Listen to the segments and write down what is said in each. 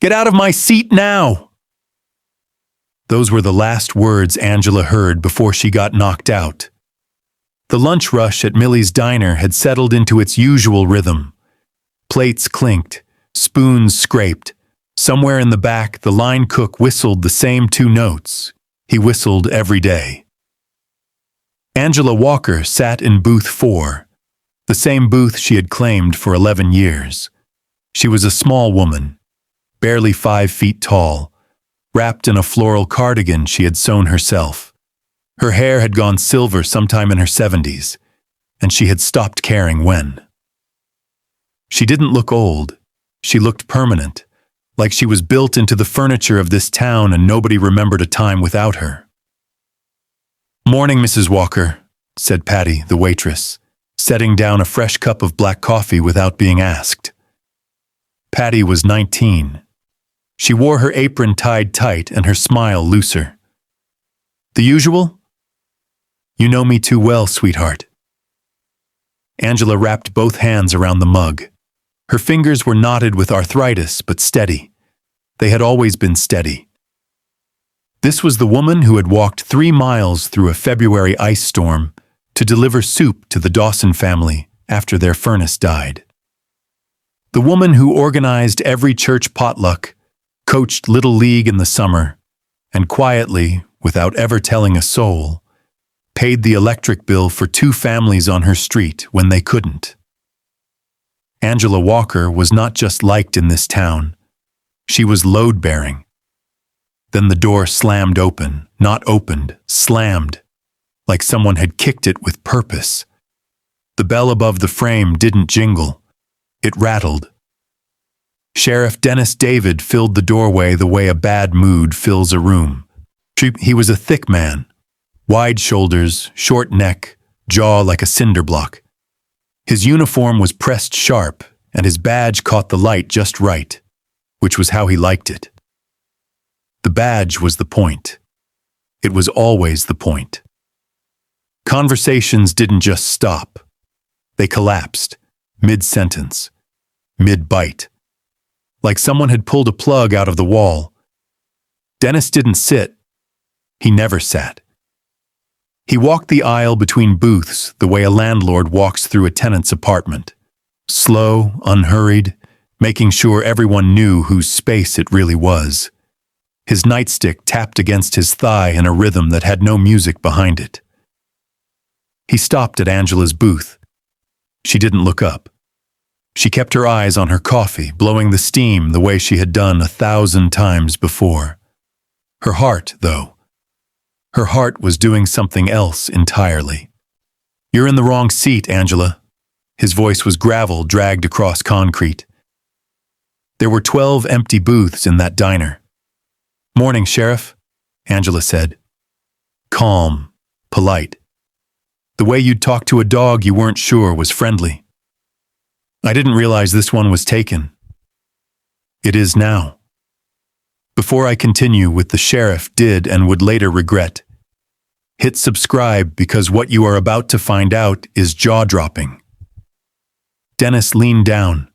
Get out of my seat now! Those were the last words Angela heard before she got knocked out. The lunch rush at Millie's diner had settled into its usual rhythm. Plates clinked, spoons scraped. Somewhere in the back, the line cook whistled the same 2 notes he whistled every day. Angela Walker sat in booth 4, the same booth she had claimed for 11 years. She was a small woman, barely 5 feet tall, wrapped in a floral cardigan she had sewn herself. Her hair had gone silver sometime in her 70s, and she had stopped caring when. She didn't look old. She looked permanent, like she was built into the furniture of this town and nobody remembered a time without her. "Morning, Mrs. Walker," said Patty, the waitress, setting down a fresh cup of black coffee without being asked. Patty was 19. She wore her apron tied tight and her smile looser. "The usual?" "You know me too well, sweetheart." Angela wrapped both hands around the mug. Her fingers were knotted with arthritis, but steady. They had always been steady. This was the woman who had walked 3 miles through a February ice storm to deliver soup to the Dawson family after their furnace died. The woman who organized every church potluck, coached Little League in the summer, and quietly, without ever telling a soul, paid the electric bill for 2 families on her street when they couldn't. Angela Walker was not just liked in this town. She was load-bearing. Then the door slammed open, not opened, slammed, like someone had kicked it with purpose. The bell above the frame didn't jingle. It rattled. Sheriff Dennis David filled the doorway the way a bad mood fills a room. He was a thick man, wide shoulders, short neck, jaw like a cinder block. His uniform was pressed sharp, and his badge caught the light just right, which was how he liked it. The badge was the point. It was always the point. Conversations didn't just stop. They collapsed, mid-sentence, mid-bite. Like someone had pulled a plug out of the wall. Dennis didn't sit. He never sat. He walked the aisle between booths the way a landlord walks through a tenant's apartment. Slow, unhurried, making sure everyone knew whose space it really was. His nightstick tapped against his thigh in a rhythm that had no music behind it. He stopped at Angela's booth. She didn't look up. She kept her eyes on her coffee, blowing the steam the way she had done 1,000 times before. Her heart, though. Her heart was doing something else entirely. "You're in the wrong seat, Angela." His voice was gravel dragged across concrete. There were 12 empty booths in that diner. "Morning, Sheriff," Angela said. Calm, polite. The way you'd talk to a dog you weren't sure was friendly. "I didn't realize this one was taken." "It is now." Before I continue with the sheriff did and would later regret, hit subscribe because what you are about to find out is jaw-dropping. Dennis leaned down,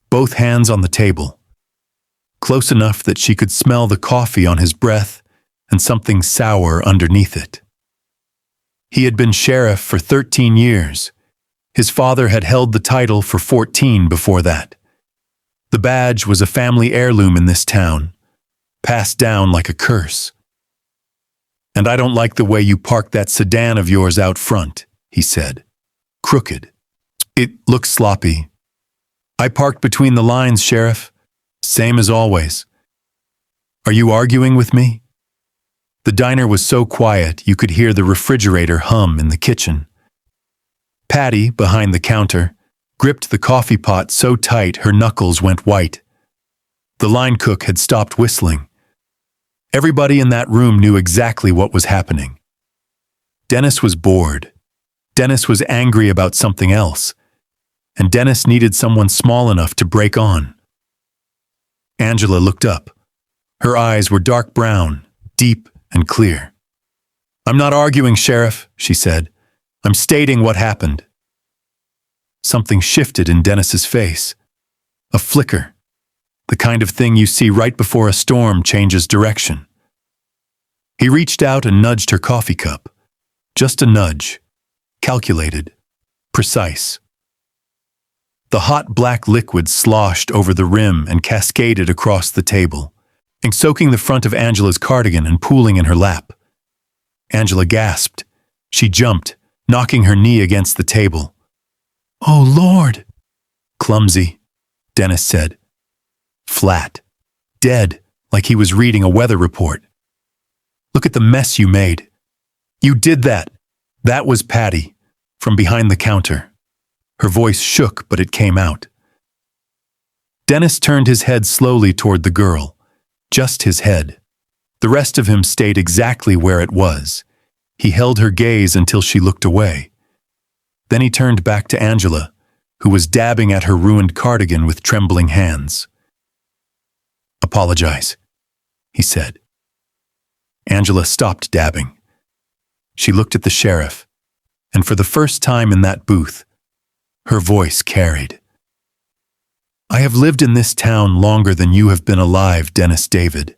both hands on the table, close enough that she could smell the coffee on his breath and something sour underneath it. He had been sheriff for 13 years. His father had held the title for 14 before that. The badge was a family heirloom in this town, passed down like a curse. "And I don't like the way you parked that sedan of yours out front," he said. "Crooked. It looks sloppy." "I parked between the lines, Sheriff. Same as always." "Are you arguing with me?" The diner was so quiet you could hear the refrigerator hum in the kitchen. Patty, behind the counter, gripped the coffee pot so tight her knuckles went white. The line cook had stopped whistling. Everybody in that room knew exactly what was happening. Dennis was bored. Dennis was angry about something else. And Dennis needed someone small enough to break on. Angela looked up. Her eyes were dark brown, deep and clear. "I'm not arguing, Sheriff," she said. "I'm stating what happened." Something shifted in Dennis's face. A flicker. the kind of thing you see right before a storm changes direction. He reached out and nudged her coffee cup. Just a nudge. Calculated. Precise. The hot black liquid sloshed over the rim and cascaded across the table, soaking the front of Angela's cardigan and pooling in her lap. Angela gasped. She jumped, knocking her knee against the table. "Oh, Lord!" "Clumsy," Dennis said. Flat. Dead, like he was reading a weather report. "Look at the mess you made." "You did that." That was Patty, from behind the counter. Her voice shook, but it came out. Dennis turned his head slowly toward the girl. Just his head. The rest of him stayed exactly where it was. He held her gaze until she looked away. Then he turned back to Angela, who was dabbing at her ruined cardigan with trembling hands. "Apologize," he said. Angela stopped dabbing. She looked at the sheriff, and for the first time in that booth, her voice carried. "I have lived in this town longer than you have been alive, Dennis David.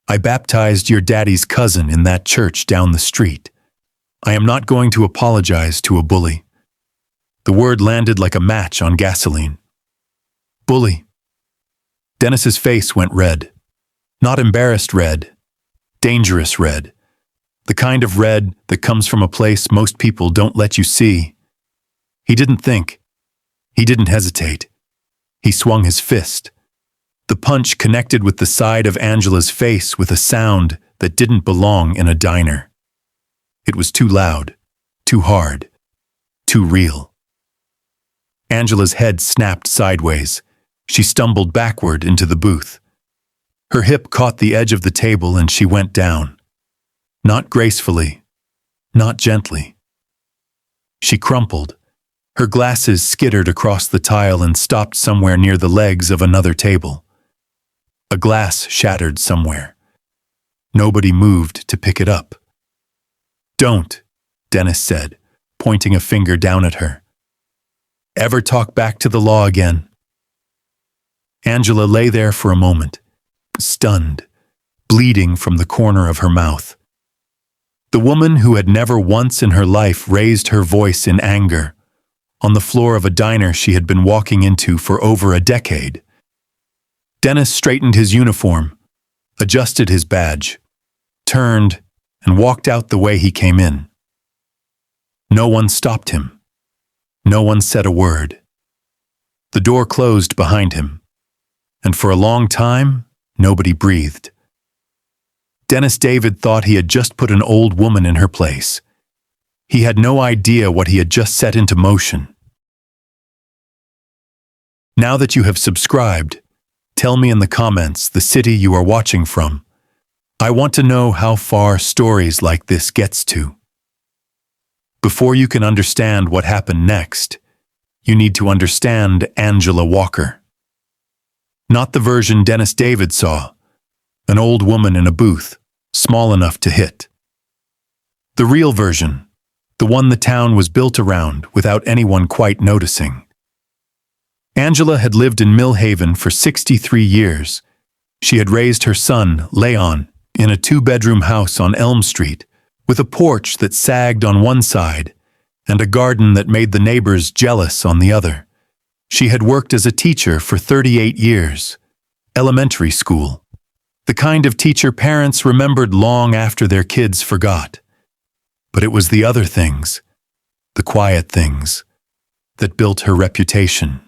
I baptized your daddy's cousin in that church down the street. I am not going to apologize to a bully." The word landed like a match on gasoline. Bully. Dennis's face went red. Not embarrassed red. Dangerous red. The kind of red that comes from a place most people don't let you see. He didn't think. He didn't hesitate. He swung his fist. The punch connected with the side of Angela's face with a sound that didn't belong in a diner. It was too loud, too hard, too real. Angela's head snapped sideways. She stumbled backward into the booth. Her hip caught the edge of the table and she went down. Not gracefully, not gently. She crumpled. Her glasses skittered across the tile and stopped somewhere near the legs of another table. A glass shattered somewhere. Nobody moved to pick it up. "Don't," Dennis said, pointing a finger down at her. "Ever talk back to the law again." Angela lay there for a moment, stunned, bleeding from the corner of her mouth. The woman who had never once in her life raised her voice in anger, on the floor of a diner she had been walking into for over a decade. Dennis straightened his uniform, adjusted his badge, turned, and walked out the way he came in. No one stopped him. No one said a word. The door closed behind him, and for a long time, nobody breathed. Dennis David thought he had just put an old woman in her place. He had no idea what he had just set into motion. Now that you have subscribed, tell me in the comments the city you are watching from. I want to know how far stories like this gets to. Before you can understand what happened next, you need to understand Angela Walker. Not the version Dennis David saw, an old woman in a booth, small enough to hit. The real version, the one the town was built around without anyone quite noticing. Angela had lived in Millhaven for 63 years. She had raised her son, Leon, in a 2-bedroom house on Elm Street, with a porch that sagged on one side and a garden that made the neighbors jealous on the other. She had worked as a teacher for 38 years, elementary school, the kind of teacher parents remembered long after their kids forgot. But it was the other things, the quiet things, that built her reputation.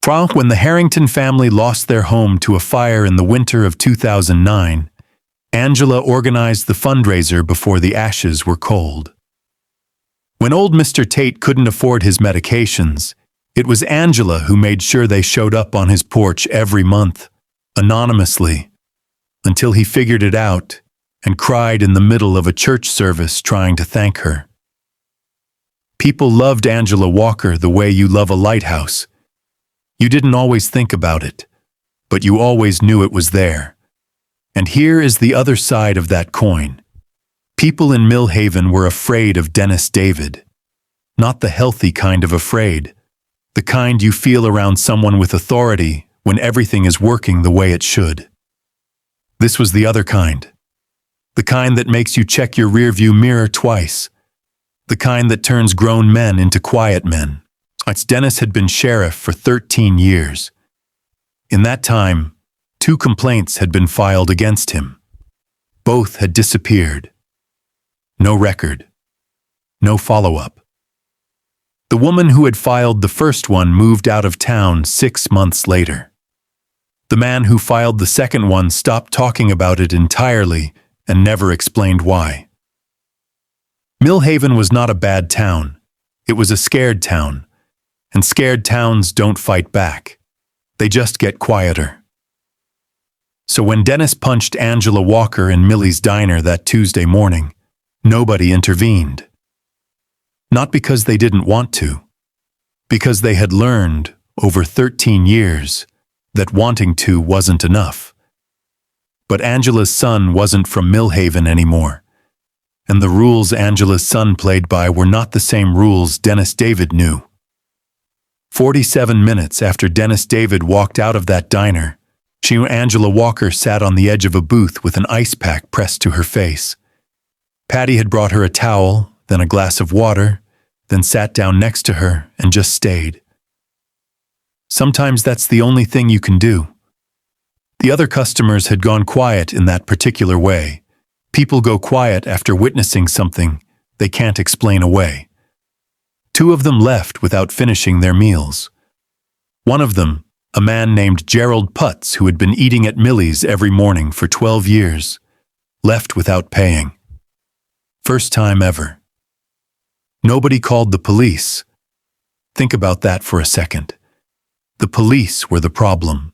When the Harrington family lost their home to a fire in the winter of 2009, Angela organized the fundraiser before the ashes were cold. When old Mr. Tate couldn't afford his medications, it was Angela who made sure they showed up on his porch every month, anonymously, until he figured it out and cried in the middle of a church service trying to thank her. People loved Angela Walker the way you love a lighthouse. You didn't always think about it, but you always knew it was there. And here is the other side of that coin. People in Millhaven were afraid of Dennis David. Not the healthy kind of afraid, the kind you feel around someone with authority when everything is working the way it should. This was the other kind. The kind that makes you check your rearview mirror twice. The kind that turns grown men into quiet men. Dennis had been sheriff for 13 years. In that time, 2 complaints had been filed against him. Both had disappeared. No record. No follow-up. The woman who had filed the first one moved out of town 6 months later. The man who filed the second one stopped talking about it entirely and never explained why. Millhaven was not a bad town. It was a scared town, and scared towns don't fight back. They just get quieter. So when Dennis punched Angela Walker in Millie's diner that Tuesday morning, nobody intervened. Not because they didn't want to, because they had learned over 13 years that wanting to wasn't enough. But Angela's son wasn't from Millhaven anymore, and the rules Angela's son played by were not the same rules Dennis David knew. 47 minutes after Dennis David walked out of that diner, Angela Walker sat on the edge of a booth with an ice pack pressed to her face. Patty had brought her a towel, then a glass of water, then sat down next to her and just stayed. Sometimes that's the only thing you can do. The other customers had gone quiet in that particular way. People go quiet after witnessing something they can't explain away. 2 of them left without finishing their meals. One of them, a man named Gerald Putz, who had been eating at Millie's every morning for 12 years, left without paying. First time ever. Nobody called the police. Think about that for a second. The police were the problem.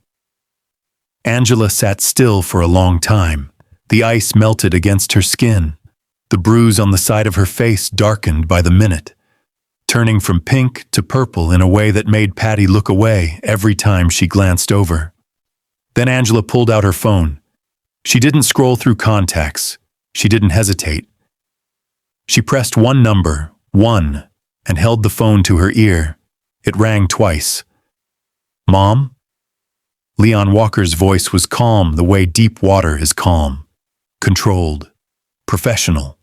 Angela sat still for a long time. The ice melted against her skin. The bruise on the side of her face darkened by the minute, turning from pink to purple in a way that made Patty look away every time she glanced over. Then Angela pulled out her phone. She didn't scroll through contacts. She didn't hesitate. She pressed one number, 1, and held the phone to her ear. It rang twice. "Mom?" Leon Walker's voice was calm the way deep water is calm. Controlled. Professional.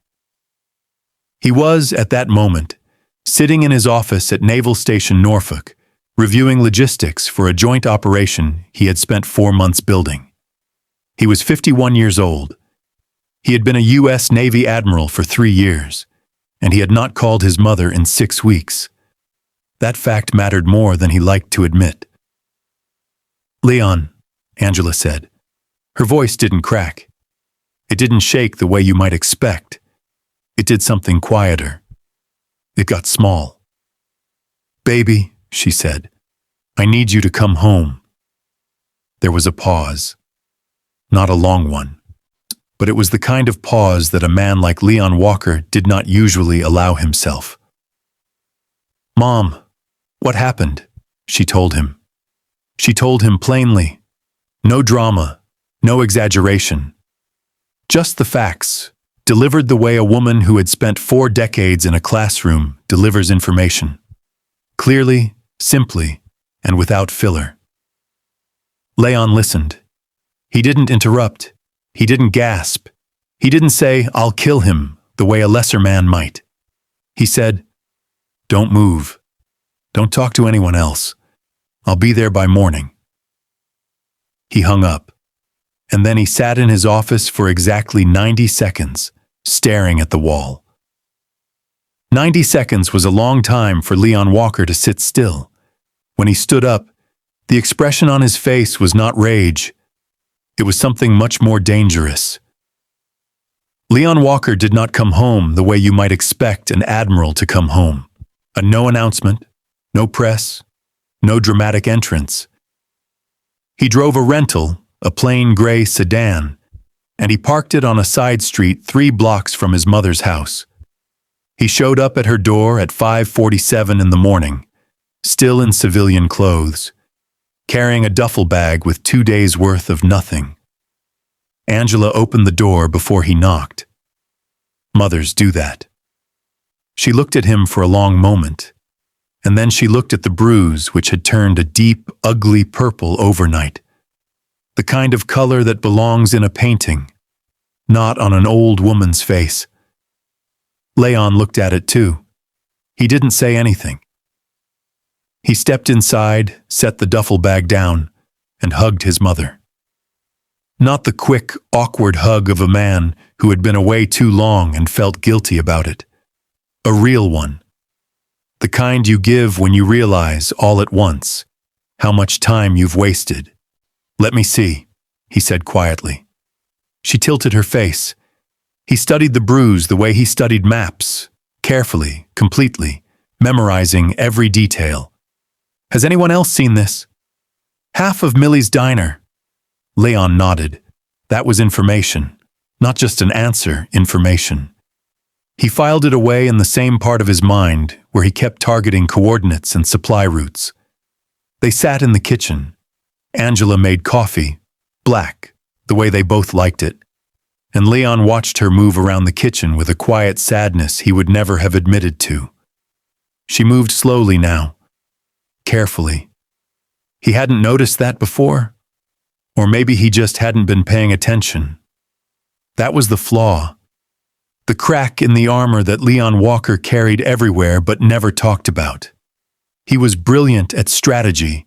He was, at that moment, sitting in his office at Naval Station Norfolk, reviewing logistics for a joint operation he had spent 4 months building. He was 51 years old. He had been a U.S. Navy admiral for 3 years, and he had not called his mother in 6 weeks. That fact mattered more than he liked to admit. "Leon," Angela said. Her voice didn't crack. It didn't shake the way you might expect. It did something quieter. It got small. "Baby," she said, "I need you to come home." There was a pause. Not a long one. But it was the kind of pause that a man like Leon Walker did not usually allow himself. "Mom, what happened?" she told him. She told him plainly. No drama, no exaggeration. Just the facts, delivered the way a woman who had spent 4 decades in a classroom delivers information. Clearly, simply, and without filler. Leon listened. He didn't interrupt. He didn't gasp. He didn't say, "I'll kill him," the way a lesser man might. He said, "Don't move. Don't talk to anyone else. I'll be there by morning." He hung up, and then he sat in his office for exactly 90 seconds, staring at the wall. 90 seconds was a long time for Leon Walker to sit still. When he stood up, the expression on his face was not rage. It was something much more dangerous. Leon Walker did not come home the way you might expect an admiral to come home. No announcement, no press, no dramatic entrance. He drove a rental, a plain gray sedan, and he parked it on a side street 3 blocks from his mother's house. He showed up at her door at 5:47 in the morning, still in civilian clothes, carrying a duffel bag with 2 days' worth of nothing. Angela opened the door before he knocked. Mothers do that. She looked at him for a long moment. And then she looked at the bruise, which had turned a deep, ugly purple overnight. The kind of color that belongs in a painting, not on an old woman's face. Leon looked at it too. He didn't say anything. He stepped inside, set the duffel bag down, and hugged his mother. Not the quick, awkward hug of a man who had been away too long and felt guilty about it. A real one. The kind you give when you realize, all at once, how much time you've wasted. "Let me see," he said quietly. She tilted her face. He studied the bruise the way he studied maps, carefully, completely, memorizing every detail. "Has anyone else seen this?" "Half of Millie's diner." Leon nodded. That was information, not just an answer, information. He filed it away in the same part of his mind where he kept targeting coordinates and supply routes. They sat in the kitchen. Angela made coffee, black, the way they both liked it. And Leon watched her move around the kitchen with a quiet sadness he would never have admitted to. She moved slowly now, carefully. He hadn't noticed that before. Or maybe he just hadn't been paying attention. That was the flaw. The crack in the armor that Leon Walker carried everywhere but never talked about. He was brilliant at strategy,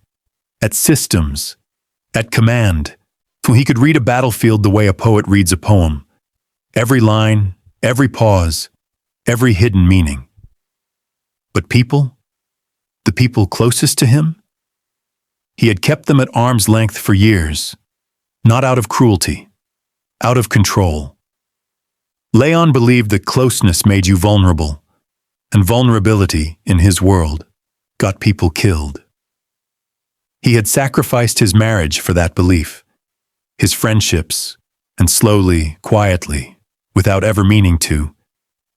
at systems, at command. He could read a battlefield the way a poet reads a poem. Every line, every pause, every hidden meaning. But people? The people closest to him? He had kept them at arm's length for years, not out of cruelty, out of control. Leon believed that closeness made you vulnerable, and vulnerability, in his world, got people killed. He had sacrificed his marriage for that belief, his friendships, and slowly, quietly, without ever meaning to,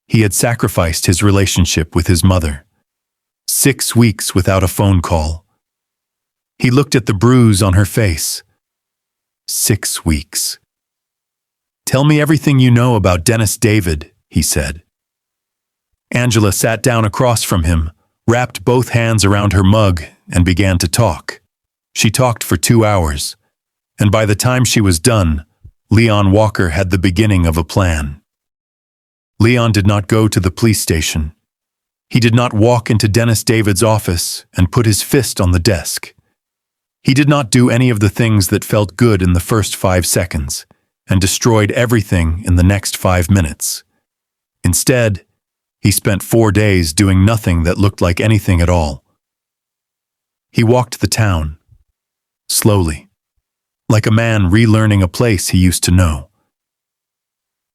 he had sacrificed his relationship with his mother. 6 weeks without a phone call. He looked at the bruise on her face. 6 weeks. "Tell me everything you know about Dennis David," he said. Angela sat down across from him, wrapped both hands around her mug, and began to talk. She talked for 2 hours, and by the time she was done, Leon Walker had the beginning of a plan. Leon did not go to the police station. He did not walk into Dennis David's office and put his fist on the desk. He did not do any of the things that felt good in the first 5 seconds and destroyed everything in the next 5 minutes. Instead, he spent 4 days doing nothing that looked like anything at all. He walked the town, slowly, like a man relearning a place he used to know.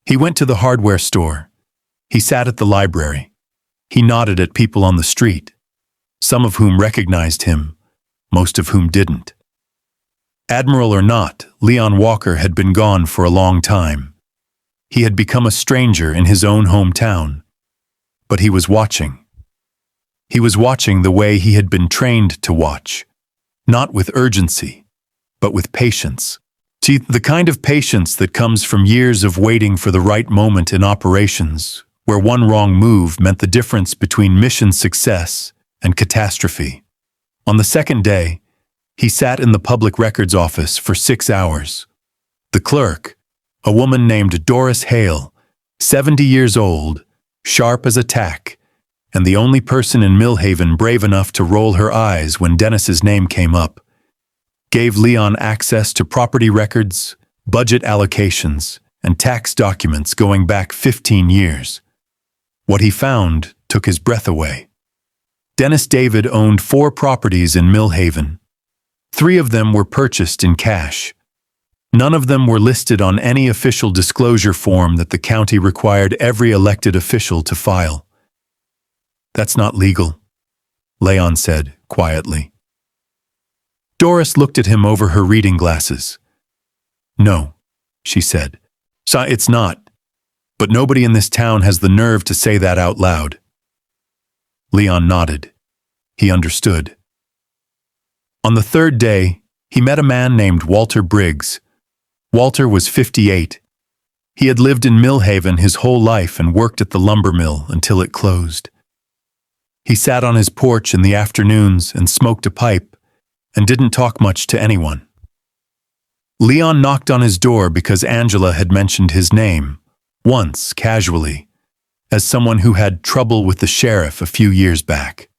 He went to the hardware store. He sat at the library. He nodded at people on the street, some of whom recognized him, most of whom didn't. Admiral or not, Leon Walker had been gone for a long time. He had become a stranger in his own hometown. But he was watching. He was watching the way he had been trained to watch, not with urgency, but with patience. See, the kind of patience that comes from years of waiting for the right moment in operations, where one wrong move meant the difference between mission success and catastrophe. On the second day, he sat in the public records office for 6 hours. The clerk, a woman named Doris Hale, 70 years old, sharp as a tack, and the only person in Millhaven brave enough to roll her eyes when Dennis's name came up, gave Leon access to property records, budget allocations, and tax documents going back 15 years. What he found took his breath away. Dennis David owned 4 properties in Millhaven. 3 of them were purchased in cash. None of them were listed on any official disclosure form that the county required every elected official to file. "That's not legal," Leon said quietly. Doris looked at him over her reading glasses. "No," she said. "It's not. But nobody in this town has the nerve to say that out loud." Leon nodded. He understood. On the 3rd day, he met a man named Walter Briggs. Walter was 58. He had lived in Millhaven his whole life and worked at the lumber mill until it closed. He sat on his porch in the afternoons and smoked a pipe and didn't talk much to anyone. Leon knocked on his door because Angela had mentioned his name, once casually, as someone who had trouble with the sheriff a few years back.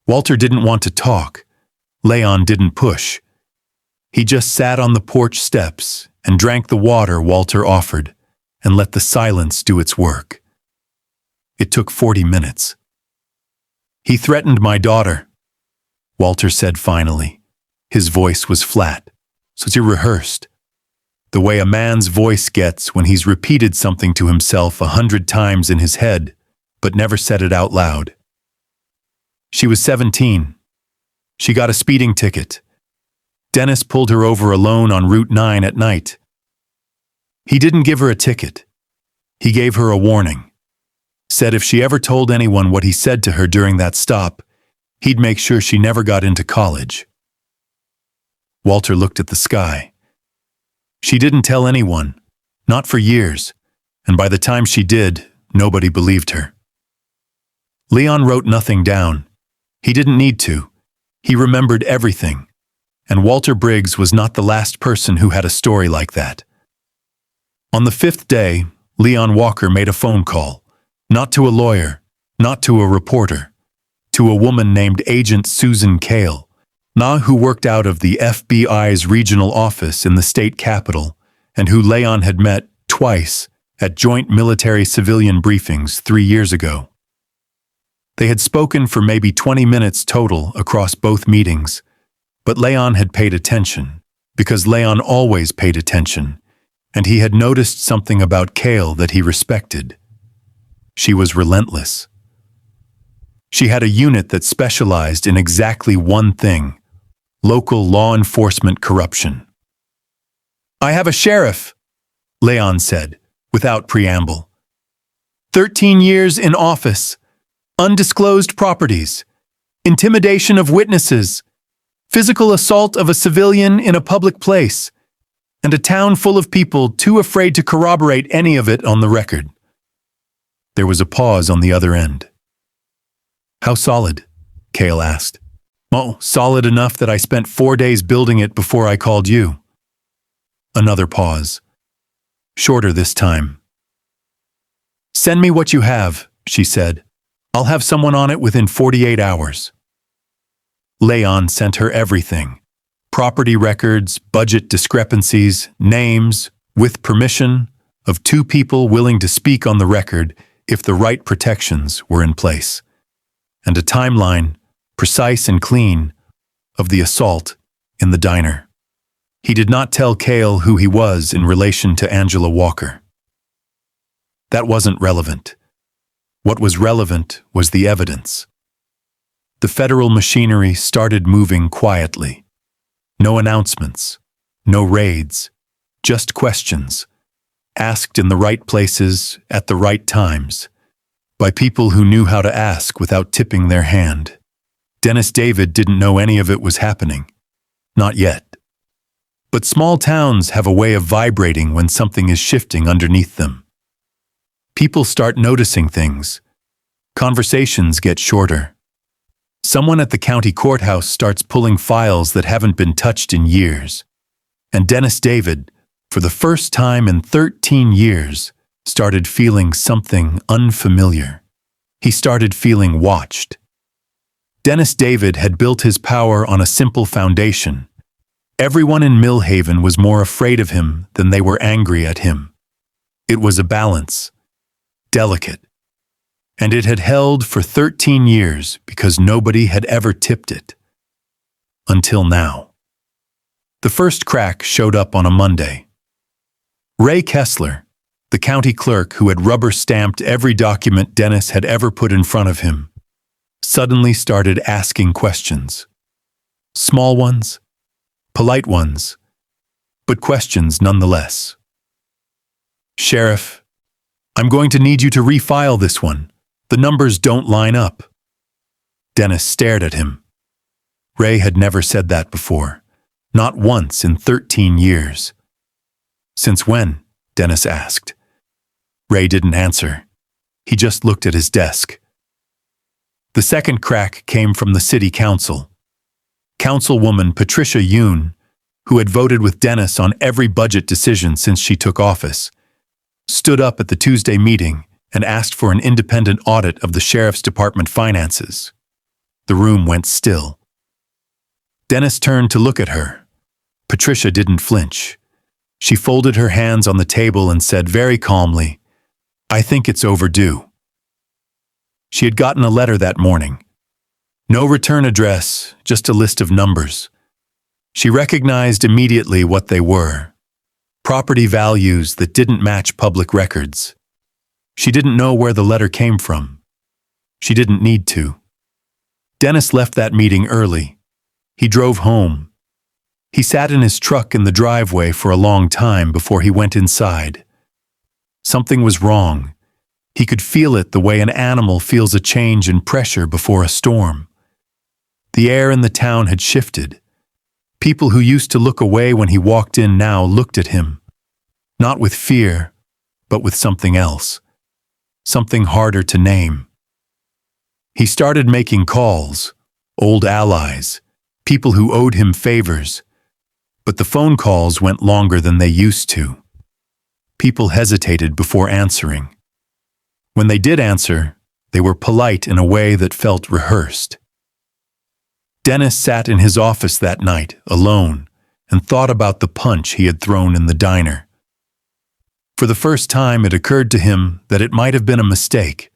Walter didn't want to talk. Leon didn't push. He just sat on the porch steps and drank the water Walter offered and let the silence do its work. It took 40 minutes. "He threatened my daughter," Walter said finally. His voice was flat, so he rehearsed, the way a man's voice gets when he's repeated something to himself 100 times in his head, but never said it out loud. "She was 17. She got a speeding ticket. Dennis pulled her over alone on Route 9 at night. He didn't give her a ticket. He gave her a warning. Said if she ever told anyone what he said to her during that stop, he'd make sure she never got into college." Walter looked at the sky. She didn't tell anyone, not for years, and by the time she did, nobody believed her. Leon wrote nothing down. He didn't need to. He remembered everything, and Walter Briggs was not the last person who had a story like that. On the 5th day, Leon Walker made a phone call, not to a lawyer, not to a reporter, to a woman named Agent Susan Cale, who worked out of the FBI's regional office in the state capitol, and who Leon had met twice at joint military-civilian briefings 3 years ago. They had spoken for maybe 20 minutes total across both meetings, but Leon had paid attention, because Leon always paid attention, and he had noticed something about Cale that he respected. She was relentless. She had a unit that specialized in exactly one thing: local law enforcement corruption. "I have a sheriff," Leon said, without preamble. 13 years in office, undisclosed properties, intimidation of witnesses, physical assault of a civilian in a public place, and a town full of people too afraid to corroborate any of it on the record. There was a pause on the other end. "How solid?" Cale asked. "Oh, solid enough that I spent 4 days building it before I called you." Another pause. Shorter this time. "Send me what you have," she said. "I'll have someone on it within 48 hours." Leon sent her everything: property records, budget discrepancies, names, with permission, of 2 people willing to speak on the record if the right protections were in place, and a timeline, precise and clean, of the assault in the diner. He did not tell Cale who he was in relation to Angela Walker. That wasn't relevant. What was relevant was the evidence. The federal machinery started moving quietly. No announcements, no raids, just questions, asked in the right places at the right times, by people who knew how to ask without tipping their hand. Dennis David didn't know any of it was happening. Not yet. But small towns have a way of vibrating when something is shifting underneath them. People start noticing things. Conversations get shorter. Someone at the county courthouse starts pulling files that haven't been touched in years. And Dennis David, for the first time in 13 years, started feeling something unfamiliar. He started feeling watched. Dennis David had built his power on a simple foundation. Everyone in Millhaven was more afraid of him than they were angry at him. It was a balance, delicate, and it had held for 13 years because nobody had ever tipped it. Until now. The first crack showed up on a Monday. Ray Kessler, the county clerk who had rubber-stamped every document Dennis had ever put in front of him, suddenly started asking questions. Small ones, polite ones, but questions nonetheless. "Sheriff, I'm going to need you to refile this one. The numbers don't line up." Dennis stared at him. Ray had never said that before, not once in 13 years. "Since when?" Dennis asked. Ray didn't answer. He just looked at his desk. The second crack came from the city council. Councilwoman Patricia Yoon, who had voted with Dennis on every budget decision since she took office, stood up at the Tuesday meeting and asked for an independent audit of the sheriff's department finances. The room went still. Dennis turned to look at her. Patricia didn't flinch. She folded her hands on the table and said very calmly, "I think it's overdue." She had gotten a letter that morning. No return address, just a list of numbers. She recognized immediately what they were. Property values that didn't match public records. She didn't know where the letter came from. She didn't need to. Dennis left that meeting early. He drove home. He sat in his truck in the driveway for a long time before he went inside. Something was wrong. He could feel it the way an animal feels a change in pressure before a storm. The air in the town had shifted. People who used to look away when he walked in now looked at him, not with fear, but with something else, something harder to name. He started making calls, old allies, people who owed him favors, but the phone calls went longer than they used to. People hesitated before answering. When they did answer, they were polite in a way that felt rehearsed. Dennis sat in his office that night, alone, and thought about the punch he had thrown in the diner. For the first time, it occurred to him that it might have been a mistake.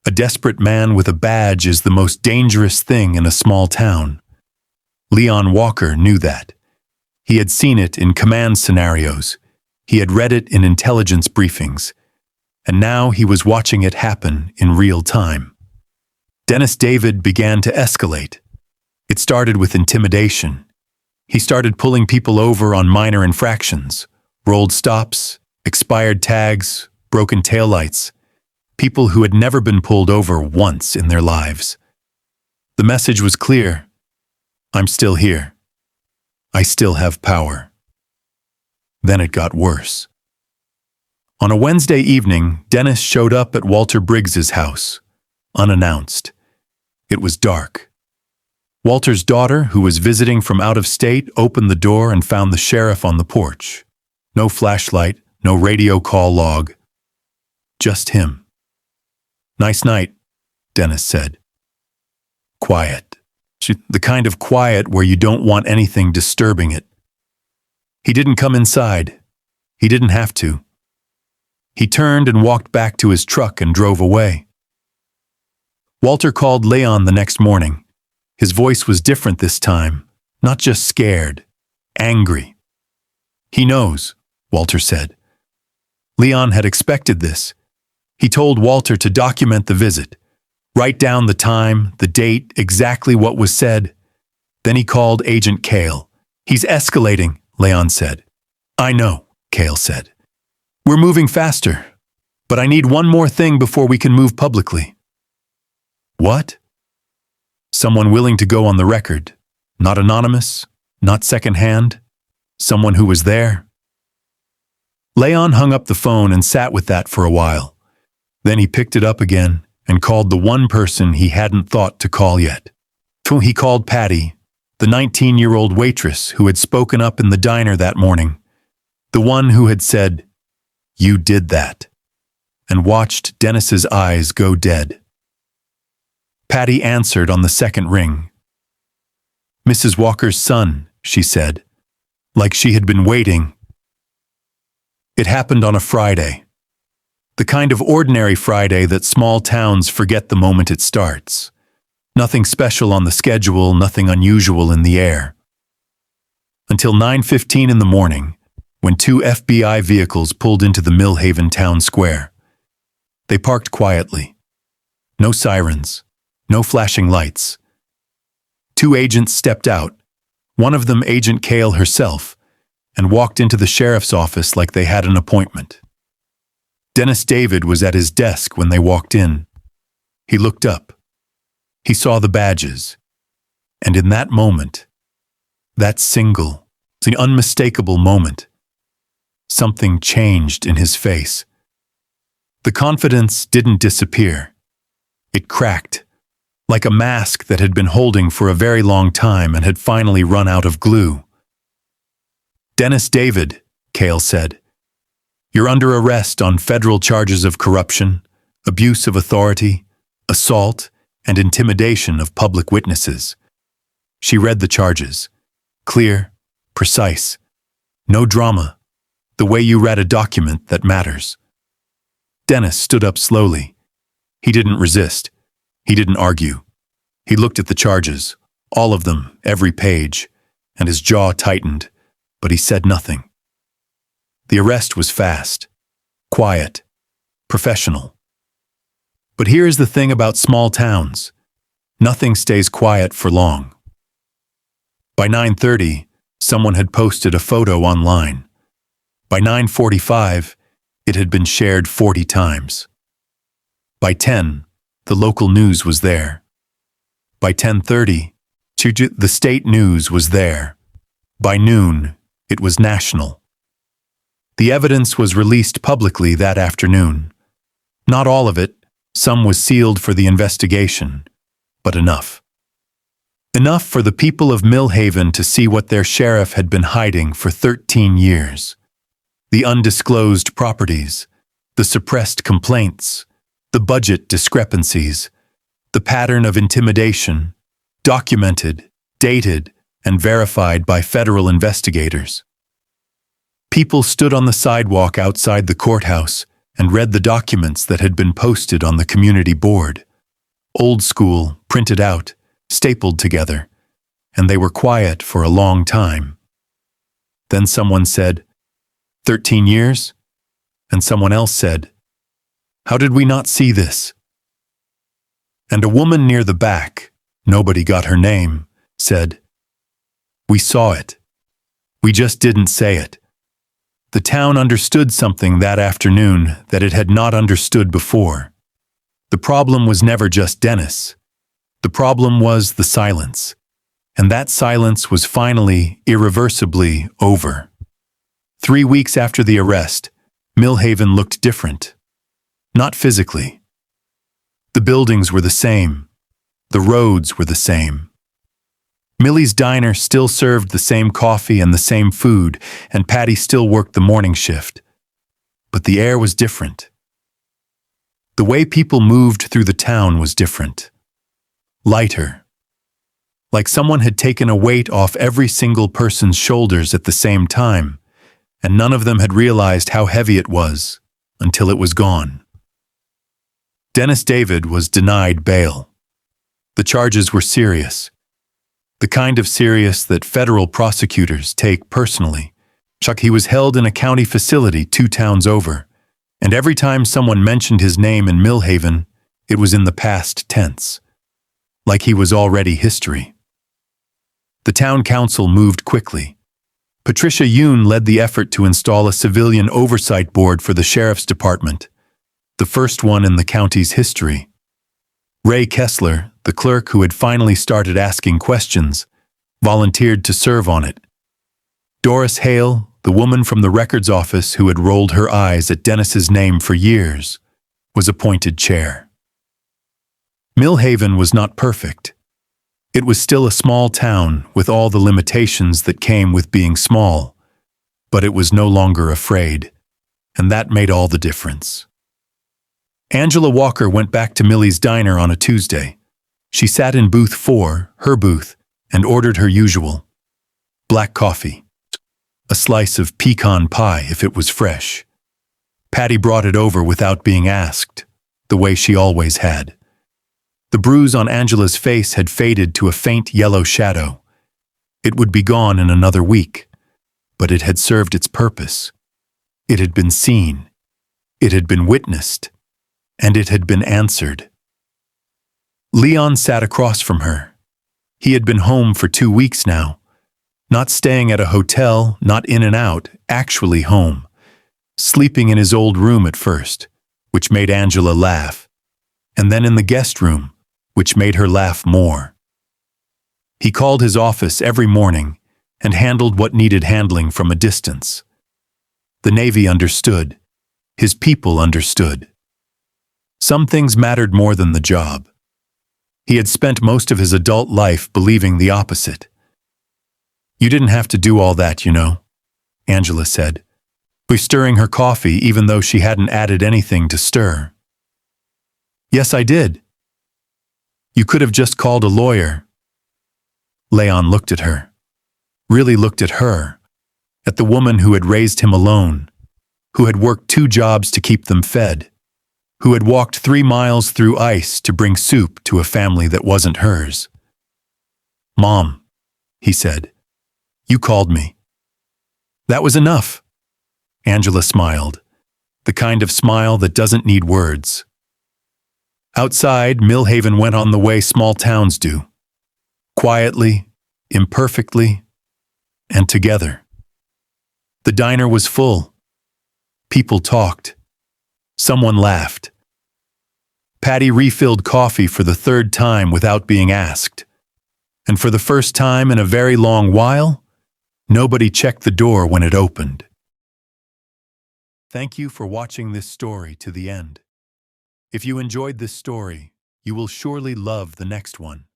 A desperate man with a badge is the most dangerous thing in a small town. Leon Walker knew that. He had seen it in command scenarios. He had read it in intelligence briefings. And now he was watching it happen in real time. Dennis David began to escalate. It started with intimidation. He started pulling people over on minor infractions, rolled stops, expired tags, broken taillights, people who had never been pulled over once in their lives. The message was clear. I'm still here. I still have power. Then it got worse. On a Wednesday evening, Dennis showed up at Walter Briggs's house, unannounced. It was dark. Walter's daughter, who was visiting from out of state, opened the door and found the sheriff on the porch. No flashlight, no radio call log. Just him. "Nice night," Dennis said. Quiet. The kind of quiet where you don't want anything disturbing it. He didn't come inside. He didn't have to. He turned and walked back to his truck and drove away. Walter called Leon the next morning. His voice was different this time, not just scared, angry. "He knows," Walter said. Leon had expected this. He told Walter to document the visit, write down the time, the date, exactly what was said. Then he called Agent Cale. "He's escalating," Leon said. "I know," Cale said. "We're moving faster, but I need one more thing before we can move publicly." "What?" "Someone willing to go on the record, not anonymous, not secondhand, someone who was there." Leon hung up the phone and sat with that for a while. Then he picked it up again and called the one person he hadn't thought to call yet. He called Patty, the 19-year-old waitress who had spoken up in the diner that morning, the one who had said, "You did that," and watched Dennis's eyes go dead. Patty answered on the second ring. "Mrs. Walker's son," she said, like she had been waiting. It happened on a Friday. The kind of ordinary Friday that small towns forget the moment it starts. Nothing special on the schedule, nothing unusual in the air. Until 9:15 in the morning, when 2 FBI vehicles pulled into the Millhaven town square. They parked quietly. No sirens. No flashing lights. 2 agents stepped out, one of them Agent Cale herself, and walked into the sheriff's office like they had an appointment. Dennis David was at his desk when they walked in. He looked up. He saw the badges. And in that moment, that single, the unmistakable moment, something changed in his face. The confidence didn't disappear. It cracked. like a mask that had been holding for a very long time and had finally run out of glue. "Dennis David," Cale said, "you're under arrest on federal charges of corruption, abuse of authority, assault, and intimidation of public witnesses." She read the charges. Clear, precise, no drama, the way you read a document that matters. Dennis stood up slowly. He didn't resist. He didn't argue. He looked at the charges, all of them, every page, and his jaw tightened, but he said nothing. The arrest was fast, quiet, professional. But here's the thing about small towns. Nothing stays quiet for long. By 9:30, someone had posted a photo online. By 9:45, it had been shared 40 times. By 10, the local news was there. By 10:30, the state news was there. By noon, it was national. The evidence was released publicly that afternoon. Not all of it, some was sealed for the investigation, but enough. Enough for the people of Millhaven to see what their sheriff had been hiding for 13 years. The undisclosed properties, the suppressed complaints, the budget discrepancies, the pattern of intimidation, documented, dated, and verified by federal investigators. People stood on the sidewalk outside the courthouse and read the documents that had been posted on the community board. Old school, printed out, stapled together, and they were quiet for a long time. Then someone said, 13 years? And someone else said, how did we not see this? And a woman near the back, nobody got her name, said, we saw it. We just didn't say it. The town understood something that afternoon that it had not understood before. The problem was never just Dennis. The problem was the silence. And that silence was finally, irreversibly over. 3 weeks after the arrest, Millhaven looked different. Not physically. The buildings were the same. The roads were the same. Millie's diner still served the same coffee and the same food, and Patty still worked the morning shift. But the air was different. The way people moved through the town was different. Lighter. Like someone had taken a weight off every single person's shoulders at the same time, and none of them had realized how heavy it was until it was gone. Dennis David was denied bail. The charges were serious. The kind of serious that federal prosecutors take personally. He was held in a county facility 2 towns over, and every time someone mentioned his name in Millhaven, it was in the past tense, like he was already history. The town council moved quickly. Patricia Yoon led the effort to install a civilian oversight board for the sheriff's department, the first one in the county's history. Ray Kessler, the clerk who had finally started asking questions, volunteered to serve on it. Doris Hale, the woman from the records office who had rolled her eyes at Dennis's name for years, was appointed chair. Millhaven was not perfect. It was still a small town with all the limitations that came with being small, but it was no longer afraid, and that made all the difference. Angela Walker went back to Millie's diner on a Tuesday. She sat in booth 4, her booth, and ordered her usual. Black coffee. A slice of pecan pie if it was fresh. Patty brought it over without being asked, the way she always had. The bruise on Angela's face had faded to a faint yellow shadow. It would be gone in another week, but it had served its purpose. It had been seen. It had been witnessed. And it had been answered. Leon sat across from her. He had been home for 2 weeks now. Not staying at a hotel, not in and out, actually home. Sleeping in his old room at first, which made Angela laugh. And then in the guest room, which made her laugh more. He called his office every morning and handled what needed handling from a distance. The Navy understood. His people understood. Some things mattered more than the job. He had spent most of his adult life believing the opposite. "You didn't have to do all that, you know," Angela said, stirring her coffee even though she hadn't added anything to stir. "Yes, I did. You could have just called a lawyer." Leon looked at her, really looked at her, at the woman who had raised him alone, who had worked 2 jobs to keep them fed, who had walked 3 miles through ice to bring soup to a family that wasn't hers. "Mom," he said, "you called me." "That was enough." Angela smiled, the kind of smile that doesn't need words. Outside, Millhaven went on the way small towns do. Quietly, imperfectly, and together. The diner was full. People talked. Someone laughed. Patty refilled coffee for the 3rd time without being asked. And for the first time in a very long while, nobody checked the door when it opened. Thank you for watching this story to the end. If you enjoyed this story, you will surely love the next one.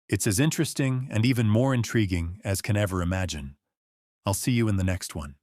It's as interesting and even more intriguing as can ever imagine. I'll see you in the next one.